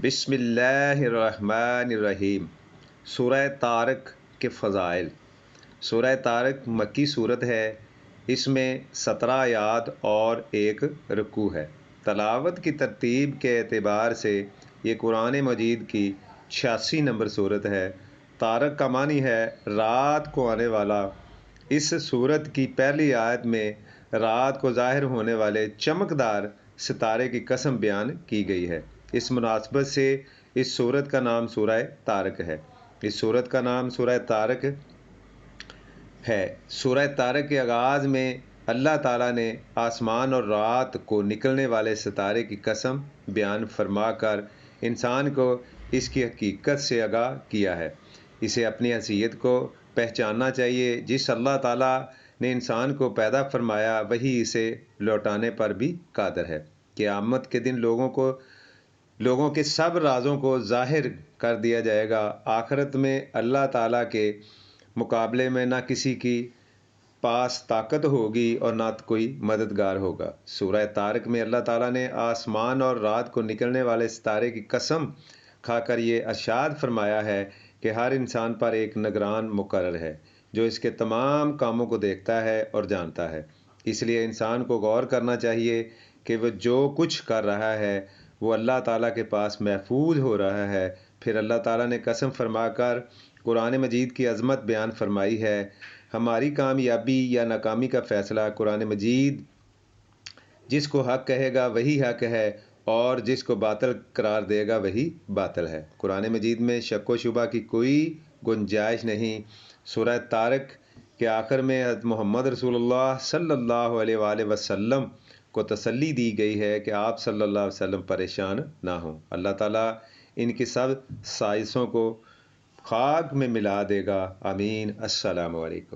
بسم اللہ الرحمن الرحیم۔ سورہ طارق کے فضائل۔ سورہ طارق مکی صورت ہے۔ اس میں 17 آیات اور ایک رکوع ہے۔ تلاوت کی ترتیب کے اعتبار سے یہ قرآن مجید کی 86 نمبر صورت ہے۔ طارق کا معنی ہے رات کو آنے والا۔ اس صورت کی پہلی آیت میں رات کو ظاہر ہونے والے چمکدار ستارے کی قسم بیان کی گئی ہے۔ اس مناسبت سے اس سورت کا نام سورہ طارق ہے۔ اس سورت کا نام سورہ طارق ہے۔ سورہ طارق کے آغاز میں اللہ تعالیٰ نے آسمان اور رات کو نکلنے والے ستارے کی قسم بیان فرما کر انسان کو اس کی حقیقت سے آگاہ کیا ہے۔ اسے اپنی حیثیت کو پہچاننا چاہیے۔ جس اللہ تعالیٰ نے انسان کو پیدا فرمایا وہی اسے لوٹانے پر بھی قادر ہے۔ قیامت کے دن لوگوں کے سب رازوں کو ظاہر کر دیا جائے گا۔ آخرت میں اللہ تعالیٰ کے مقابلے میں نہ کسی کی پاس طاقت ہوگی اور نہ کوئی مددگار ہوگا۔ سورہ طارق میں اللہ تعالیٰ نے آسمان اور رات کو نکلنے والے ستارے کی قسم کھا کر یہ ارشاد فرمایا ہے کہ ہر انسان پر ایک نگران مقرر ہے جو اس کے تمام کاموں کو دیکھتا ہے اور جانتا ہے۔ اس لیے انسان کو غور کرنا چاہیے کہ وہ جو کچھ کر رہا ہے وہ اللہ تعالیٰ کے پاس محفوظ ہو رہا ہے۔ پھر اللہ تعالیٰ نے قسم فرما کر قرآن مجید کی عظمت بیان فرمائی ہے۔ ہماری کامیابی یا ناکامی کا فیصلہ قرآن مجید جس کو حق کہے گا وہی حق ہے اور جس کو باطل قرار دے گا وہی باطل ہے۔ قرآن مجید میں شک و شبہ کی کوئی گنجائش نہیں۔ سورہ طارق کے آخر میں حضرت محمد رسول اللہ صلی اللہ علیہ وآلہ وسلم کو تسلی دی گئی ہے کہ آپ صلی اللہ علیہ وسلم پریشان نہ ہوں۔ اللہ تعالیٰ ان کی سب سازشوں کو خاک میں ملا دے گا۔ آمین۔ السلام علیکم۔